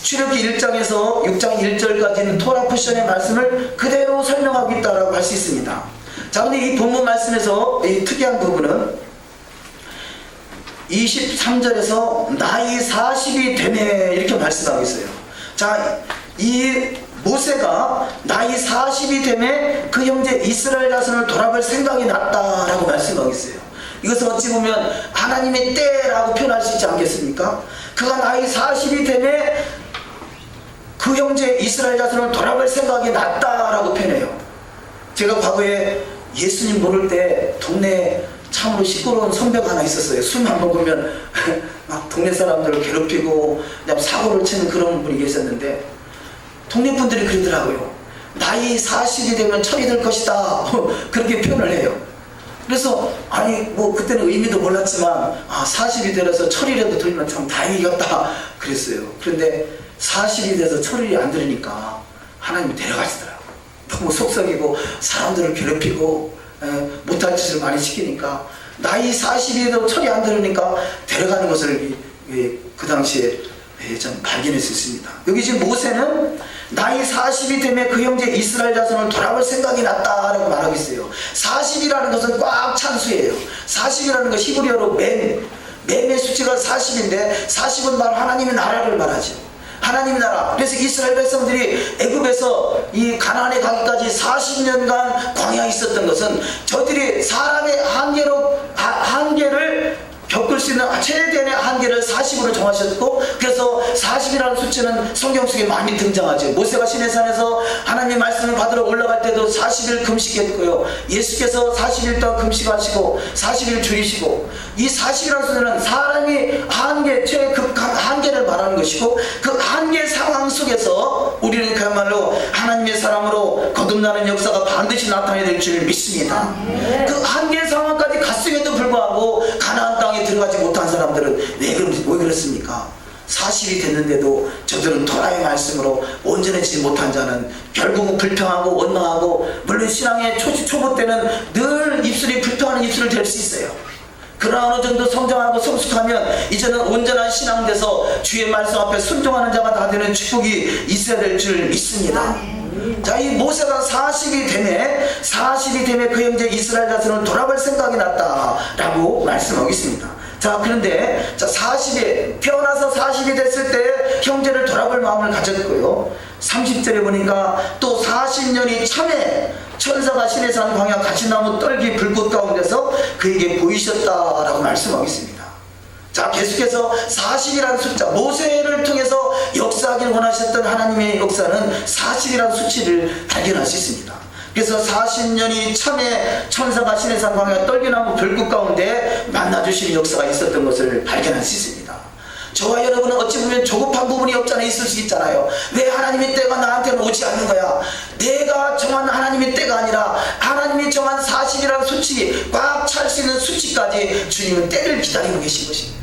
출애굽기 1장에서 6장 1절까지 있는 토라 포션의 말씀을 그대로 설명하고 있다고 할 수 있습니다. 자, 근데 이 본문 말씀에서 이 특이한 부분은 23절에서 나이 40이 되네 이렇게 말씀하고 있어요. 자, 이 모세가 나이 40이 되매 그 형제 이스라엘 자손을 돌아볼 생각이 났다라고 말씀하고 있어요. 이것은 어찌 보면 하나님의 때라고 표현할 수 있지 않겠습니까? 그가 나이 40이 되매 그 형제 이스라엘 자손을 돌아볼 생각이 났다라고 표현해요. 제가 과거에 예수님 모를 때 동네에 참으로 시끄러운 선배가 하나 있었어요. 술만 먹으면 막 동네 사람들을 괴롭히고 그냥 사고를 치는 그런 분이 계셨는데 동네 분들이 그러더라고요. 나이 40이 되면 철이 들 것이다 그렇게 표현을 해요. 그래서 아니 뭐 그때는 의미도 몰랐지만 40이 되어서 철이라도 들리면 참 다행이겠다 그랬어요. 그런데 40이 돼서 철이 안 들으니까 하나님이 데려가시더라고요. 너무 속썩이고 사람들을 괴롭히고 못할 짓을 많이 시키니까 나이 40이 돼도 철이 안 들으니까 데려가는 것을 그 당시에 좀 발견할 수 있습니다. 여기 지금 모세는 나이 40이 되면 그 형제 이스라엘 자손을 돌아볼 생각이 났다라고 말하고 있어요. 40이라는 것은 꽉 찬 수예요. 40이라는 것 히브리어로 맴의 수치가 40인데 40은 바로 하나님의 나라를 말하죠. 하나님의 나라. 그래서 이스라엘 백성들이 애굽에서 이 가나안에 가기까지 40년간 광야에 있었던 것은 저들이 사람의 한계를 겪을 수 있는 최대한의 한계를 40으로 정하셨고, 그래서 40이라는 숫자는 성경 속에 많이 등장하죠. 모세가 시내산에서 하나님의 말씀을 받으러 올라갈 때도 40일 금식했고요. 예수께서 40일 동안 금식하시고 40일 줄이시고, 이 40이라는 숫자는 사람이 한계를 말하는 것이고, 그 한계 상황 속에서 우리는 그야말로 하나님의 사람으로 거듭나는 역사가 반드시 나타나야 될 줄 믿습니다. 그 한계 상황까지 갔음에도 불구하고 가나안 땅에 들어가지 못한 사람들은 왜 그렇습니까? 40이 됐는데도 저들은 토라의 말씀으로 온전해지지 못한 자는 결국은 불평하고 원망하고, 물론 신앙의 초보 때는 늘 입술이 불평하는 입술을 댈 수 있어요. 그러나 어느 정도 성장하고 성숙하면 이제는 온전한 신앙 돼서 주의 말씀 앞에 순종하는 자가 다 되는 축복이 있어야 될 줄 믿습니다. 자, 이 모세가 40이 되매 그 형제 이스라엘 자손을 돌아볼 생각이 났다라고 말씀하고 있습니다. 자, 그런데 40에 태어나서 40이 됐을 때 형제를 돌아볼 마음을 가졌고요. 30절에 보니까 또 40년이 참에 천사가 시내산 광야 가시나무 떨기 불꽃 가운데서 그에게 보이셨다라고 말씀하고 있습니다. 자, 계속해서 40이라는 숫자, 모세를 통해서 역사하길 원하셨던 하나님의 역사는 40이라는 수치를 발견할 수 있습니다. 그래서 40년이 참에 천사가 시내산 광야 떨기나무 불꽃 가운데 만나주시는 역사가 있었던 것을 발견할 수 있습니다. 저와 여러분은 어찌 보면 조급한 부분이 없잖아요. 있을 수 있잖아요. 왜 하나님의 때가 나한테는 오지 않는 거야? 내가 정한 하나님의 때가 아니라 하나님이 정한 40이라는 수치, 꽉 찰 수 있는 수치까지 주님은 때를 기다리고 계신 것입니다.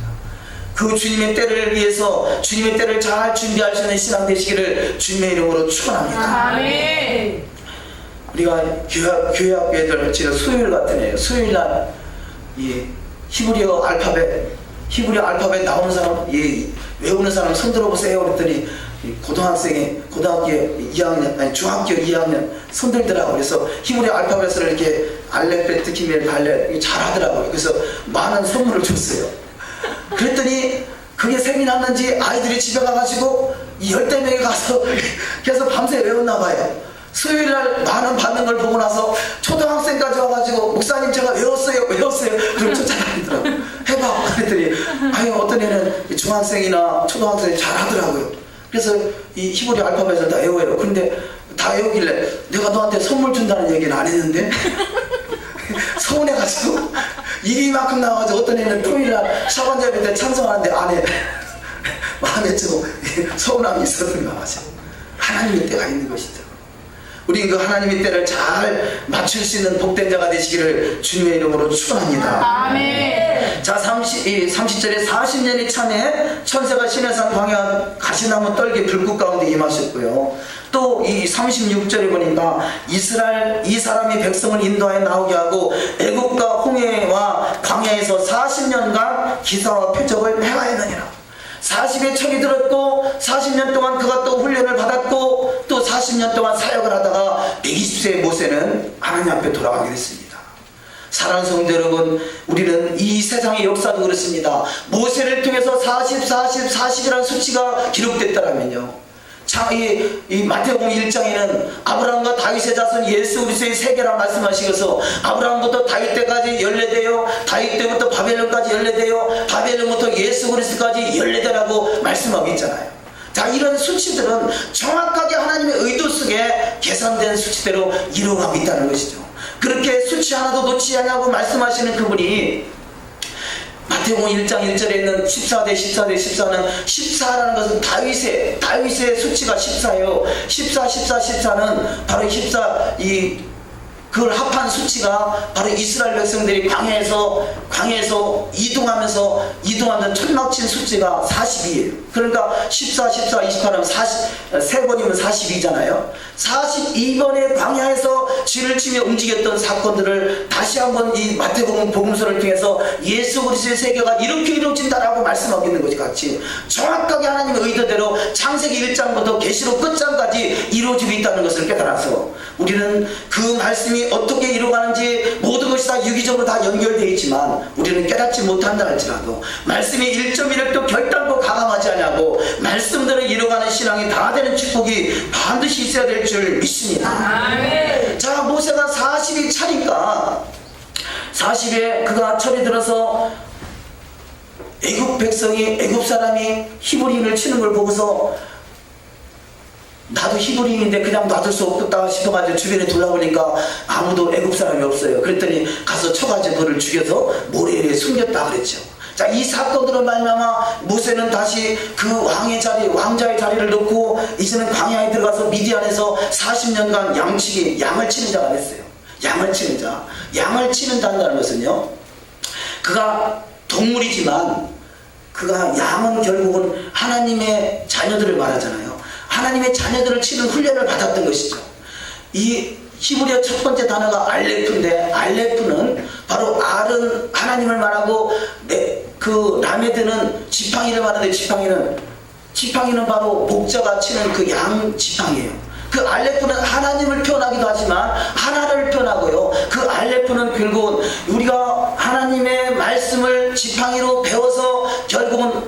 그 주님의 때를 위해서 주님의 때를 잘 준비할 수 있는 신앙 되시기를 주님의 이름으로 축원합니다. 아멘. 우리가 교회 학교애들 지금 수요일 같은 해요. 수요일날 이 히브리어 알파벳 나오는 사람, 외우는 사람 손 들어보세요 그랬더니 고등학교 2학년, 아니 중학교 2학년 손 들더라고요. 그래서 히브리어 알파벳을 이렇게 알렙, 기멜, 발렛 잘하더라고요. 그래서 많은 선물을 줬어요. 그랬더니 그게 sem이 났는지 아이들이 집에 가가지고 10대명이 가서 계속 밤새 외웠나 봐요. 수요일날 많은 받는 걸 보고 나서 초등학생까지 와가지고 목사님 제가 외웠어요 그럼 쫓아다니더라고요. 해봐 그랬더니 아니 어떤 애는 중학생이나 초등학생이 잘하더라고요. 그래서 이 히브리 알파벳을 다 외워요. 근데 다 외우길래 내가 너한테 선물 준다는 얘기는 안 했는데 서운해가지고 일이 만큼 나와가지고 어떤 애는 토요일날 샤반제비 때 찬송하는데 안 해. 마음에 좀 서운함이 있었던가 봐요. 하나님의 때가 있는 것이죠. 우리 그 하나님의 때를 잘 맞출 수 있는 복된 자가 되시기를 주님의 이름으로 축원합니다. 아멘. 자, 30절에 40년이 차네 천사가 시내산 광야 가시나무 떨기 불꽃 가운데 임하셨고요. 또 이 36절에 보니까 이 사람이 백성을 인도하여 나오게 하고 애국과 홍해와 광야에서 40년간 기사와 표적을 행하였느니라. 40의 척이 들었고 40년 동안 그가 또 훈련을 받았고 또 40년 동안 사역을 하다가 120세의 모세는 하나님 앞에 돌아가게 됐습니다. 사랑하는 성도 여러분, 우리는 이 세상의 역사도 그렇습니다. 모세를 통해서 40이라는 수치가 기록됐다면요, 이 마태복음 1장에는 아브라함과 다윗의 자손 예수 그리스도의 세계라 말씀하시면서 아브라함부터 다윗 때까지 14대요, 다윗 때부터 바벨론까지 14대요, 바벨론부터 예수 그리스도까지 14대라고 말씀하고 있잖아요. 자, 이런 수치들은 정확하게 하나님의 의도 속에 계산된 수치대로 이루어가고 있다는 것이죠. 그렇게 수치 하나도 놓지 않냐고 말씀하시는 그분이 마태복음 1장 1절에 있는 14대 14는 14라는 것은 다윗의 수치가 14예요. 14는 바로 그걸 합한 수치가 바로 이스라엘 백성들이 광야에서 이동하면서 천막 친 수치가 42예요. 그러니까 14, 14, 28하면 3번이면 42잖아요. 42번의 광야에서 진을 치며 움직였던 사건들을 다시 한번 이 마태복음 복음서를 통해서 예수 그리스도의 세계가 이렇게 이루어진다라고 말씀하고 있는 것이 같이 정확하게 하나님의 의도대로 창세기 1장부터 계시록 끝장까지 이루어지고 있다는 것을 깨달아서 우리는 그 말씀이 어떻게 이루어가는지 모든 것이 다 유기적으로 다 연결되어 있지만 우리는 깨닫지 못한다 할지라도 말씀이 1.1획도 결단코 가감하지 않냐고 말씀대로 이루어가는 신앙이 다 되는 축복이 반드시 있어야 될 줄 믿습니다. 아멘. 자, 모세가 40이 차니까 40에 그가 철이 들어서 애굽 백성이 애굽 사람이 히브리인을 치는 걸 보고서 나도 히브리인인데 그냥 놔둘 수 없겠다 싶어가지고 주변에 돌아보니까 아무도 애굽 사람이 없어요. 그랬더니 가서 쳐가지고 그를 죽여서 모래에 숨겼다 그랬죠. 자, 이 사건으로 말미암아 모세는 다시 그 왕자의 자리를 놓고 이제는 광야에 들어가서 미디안에서 40년간 양을 치는 자가 됐어요. 양을 치는 자. 양을 치는다는 것은요, 그가 동물이지만 그가 양은 결국은 하나님의 자녀들을 말하잖아요. 하나님의 자녀들을 치는 훈련을 받았던 것이죠. 이 히브리어 첫 번째 단어가 알레프인데, 알레프는 바로 알은 하나님을 말하고 그 라메드는 지팡이를 말하는데 지팡이는 바로 목자가 치는 그 양 지팡이에요. 그 알레프는 하나님을 표현하기도 하지만 하나를 표현하고요. 그 알레프는 결국은 우리가 하나님의 말씀을 지팡이로 배워서 결국은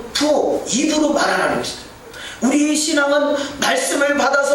입으로 말하는 것이죠. 우리 신앙은 말씀을 받아서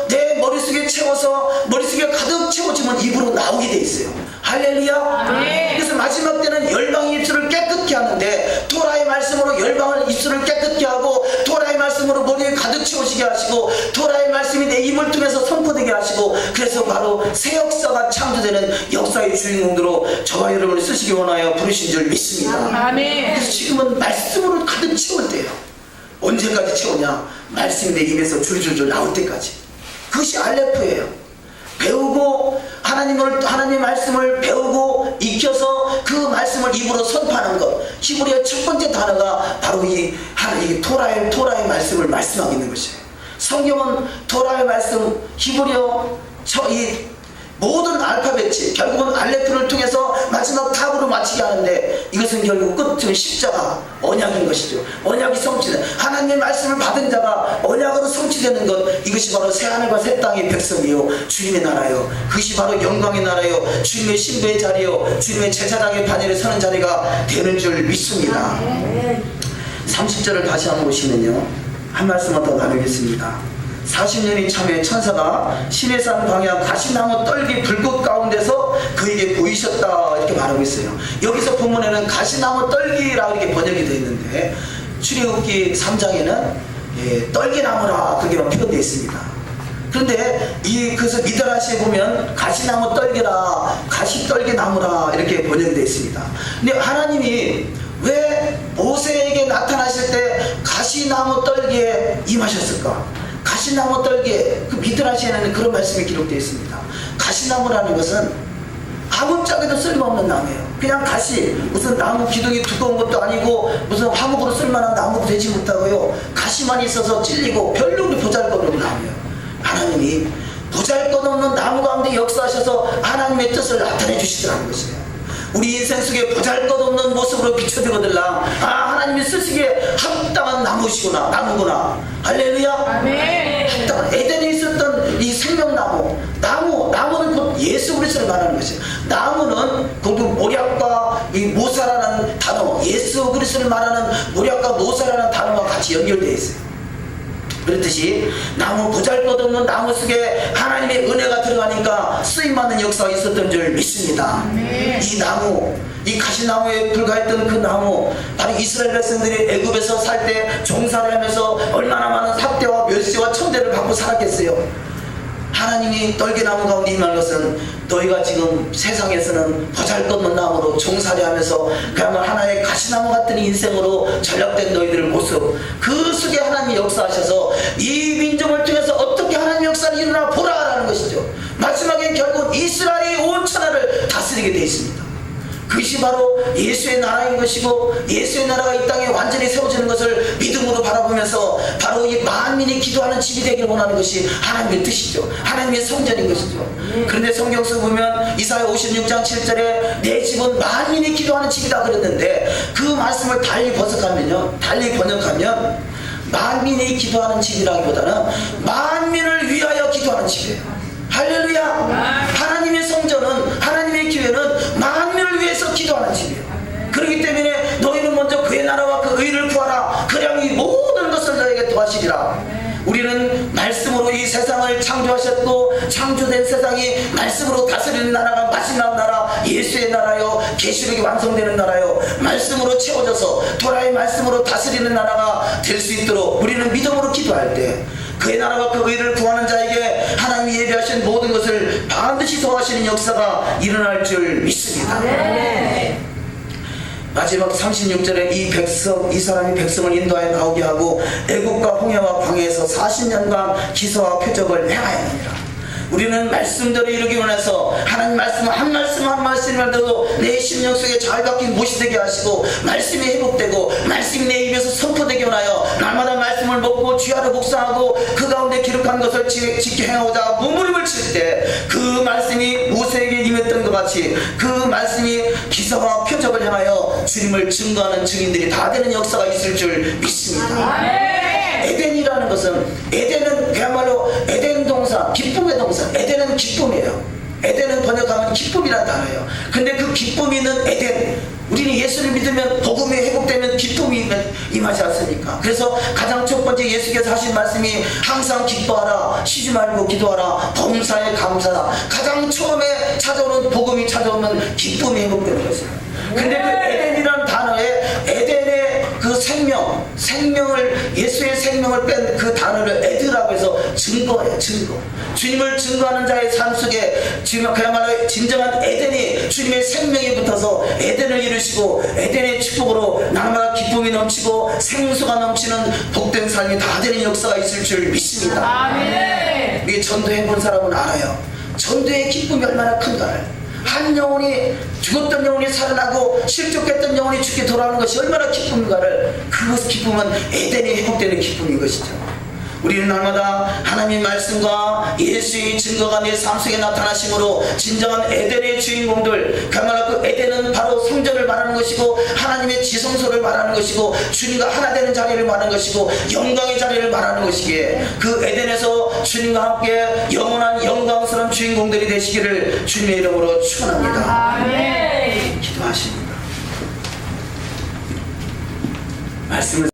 내 머릿속에 채워서 머릿속에 가득 채워지면 입으로 나오게 돼 있어요. 할렐루야. 네. 그래서 마지막 때는 열방의 입술을 깨끗게 하는데 토라의 말씀으로 열방의 입술을 깨끗게 하고 토라의 말씀으로 머리에 가득 채우시게 하시고 토라의 말씀이 내 입을 통해서 선포되게 하시고 그래서 바로 새 역사가 창조되는 역사의 주인공으로 저와 여러분을 쓰시기 원하여 부르신 줄 믿습니다. 아멘. 그래서 지금은 말씀으로 가득 채울 때예요. 언제까지 채우냐? 말씀이 내 입에서 줄줄줄 나올 때까지. 그것이 알레프예요. 배우고 하나님의 말씀을 배우고 익혀서 그 말씀을 입으로 선포하는 것. 히브리어 첫 번째 단어가 바로 이 토라의 말씀을 말씀하고 있는 것이에요. 성경은 토라의 말씀, 히브리어 모든 알파벳이 결국은 알레프를 통해서 마지막 탑으로 마치게 하는데 이것은 결국 끝은 십자가 언약인 것이죠. 언약이 성취된 하나님의 말씀을 받은 자가 언약으로 성취되는 것, 이것이 바로 새하늘과 새 땅의 백성이요 주님의 나라요, 그것이 바로 영광의 나라요 주님의 신부의 자리요 주님의 제사장의 반열에 서는 자리가 되는 줄 믿습니다. 30절을 다시 한번 보시면요, 한 말씀만 더 나누겠습니다. 40년이 참에 천사가 시내산 광야 가시나무 떨기 불꽃 가운데서 그에게 보이셨다 이렇게 말하고 있어요. 여기서 본문에는 가시나무 떨기라고 이렇게 번역이 되어 있는데 출애굽기 3장에는 떨기나무라 그렇게 표현되어 있습니다. 그런데 그래서 미드라시에 보면 가시나무 떨기라 가시떨기나무라 이렇게 번역되어 있습니다. 근데 하나님이 왜 모세에게 나타나실 때 가시나무 떨기에 임하셨을까? 가시나무 떨기에 그 미드라시에는 그런 말씀이 기록되어 있습니다. 가시나무라는 것은 아무짝에도 쓸모없는 나무예요. 그냥 무슨 나무 기둥이 두꺼운 것도 아니고 무슨 화목으로 쓸만한 나무도 되지 못하고요, 가시만 있어서 찔리고 별로 보잘것없는 나무예요. 하나님이 보잘것없는 나무 가운데 역사하셔서 하나님의 뜻을 나타내 주시더라는 것이에요. 우리 인생 속에 보잘것없는 모습으로 비춰지거들라 하나님이 쓰시기에 합당한 나무구나. 할렐루야. 아멘. 합당한 에덴에 있었던 이 생명나무, 나무는 곧 예수 그리스도를 말하는 것이에요. 나무는 곧 모략과 이 모사라는 단어, 예수 그리스도를 말하는 모략과 모사라는 단어와 같이 연결되어 있어요. 그렇듯이 보잘것없는 나무 속에 하나님의 은혜가 들어가니까 쓰임받는 역사가 있었던 줄 믿습니다. 이 가시나무에 불과했던 그 나무, 바로 이스라엘 백성들이 애굽에서 살 때 종살이 하면서 얼마나 많은 삭대와 멸시와 천대를 받고 살았겠어요. 하나님이 떨기나무 가운데 임한 것은 너희가 지금 세상에서는 보잘것없는 나무로 종살이하면서 그야말로 하나의 가시나무 같은 인생으로 전락된 너희들의 모습, 그 속에 하나님이 역사하셔서 이 민족을 통해서 어떻게 하나님의 역사를 일어나 보라라는 것이죠. 마지막엔 결국 이스라엘이 온 다스리게 되어 있습니다. 그것이 바로 예수의 나라인 것이고, 예수의 나라가 이 땅에 완전히 세워지는 것을 믿음으로 바라보면서 바로 이 만민이 기도하는 집이 되기를 원하는 것이 하나님의 뜻이죠. 하나님의 성전인 것이죠. 그런데 성경 속 보면 이사야 56장 7절에 내 집은 만민이 기도하는 집이다 그랬는데, 그 말씀을 달리 번역하면 만민이 기도하는 집이라기보다는 만민을 위하여 기도하는 집이에요. 할렐루야. 하나님의 성전은, 하나님의 교회는 만민을 위해서 기도하는 집이에요. 그렇기 때문에 너희는 먼저 그의 나라와 그 의를 구하라. 그냥 이 모든 것을 너에게 더하시리라. 우리는 말씀으로 이 세상을 창조하셨고, 창조된 세상이 말씀으로 다스리는 나라가 마지막 나라 예수의 나라요, 계시록이 완성되는 나라요, 말씀으로 채워져서 토라의 말씀으로 다스리는 나라가 될 수 있도록 우리는 믿음으로 기도할 때 그의 나라와 그 의를 구하는 자에게 하나님이 예비하신 모든 것을 반드시 더하시는 역사가 일어날 줄 믿습니다. 마지막 36절에 이 사람이 백성을 인도하여 나오게 하고 애국과 홍해와 광야에서 40년간 기사와 표적을 행하였느니라. 우리는 말씀대로 이루기 원해서 하나님 말씀 한 말씀이라도 내 심령 속에 잘 박힌 못이 되게 하시고, 말씀이 회복되고 말씀이 내 입에서 선포되기 원하여 날마다 말씀을 먹고 주야로 묵상하고 그 가운데 기록한 것을 지켜 행하고자 몸부림을 칠 때 그 말씀이 모세에게 임했던 것 같이 그 말씀이 기사와 표적을 행하여 주님을 증거하는 증인들이 다 되는 역사가 있을 줄 믿습니다. 에덴이라는 것은, 에덴은 그야말로 에덴 동사, 기쁨의 동사. 에덴은 기쁨이에요. 에덴은 번역하면 기쁨이라는 단어예요. 근데 그 기쁨이 있는 에덴, 우리는 예수를 믿으면 복음이 회복되면 기쁨이 임하지 않습니까? 그래서 가장 첫 번째 예수께서 하신 말씀이 항상 기뻐하라, 쉬지 말고 기도하라, 범사에 감사하라. 가장 처음에 찾아오는 복음이 찾아오면 기쁨이 회복되는 것이에요. 근데 그 에덴이라는 단어에 에덴의 그 생명을, 예수의 생명을 뺀 그 단어를 에드라고 해서 증거예요. 증거. 주님을 증거하는 자의 삶 속에 지금 그야말로 진정한 에덴이 주님의 생명이 붙어서 에덴을 이루시고, 에덴의 축복으로 날마다 기쁨이 넘치고 생수가 넘치는 복된 삶이 다 되는 역사가 있을 줄 믿습니다. 아멘. 우리 전도해 본 사람은 알아요. 전도의 기쁨이 얼마나 큰가를. 한 영혼이, 죽었던 영혼이 살아나고 실족했던 영혼이 죽게 돌아오는 것이 얼마나 기쁨인가를, 그 기쁨은 에덴이 회복되는 기쁨인 것이죠. 우리는 날마다 하나님의 말씀과 예수의 증거가 내 삶 속에 나타나심으로 진정한 에덴의 주인공들, 그야말로 그 에덴은 바로 성전을 말하는 것이고 하나님의 지성소를 말하는 것이고 주님과 하나 되는 자리를 말하는 것이고 영광의 자리를 말하는 것이기에 그 에덴에서 주님과 함께 영원한 영광스러운 주인공들이 되시기를 주님의 이름으로 축원합니다. 아멘. 기도하십니다. 말씀을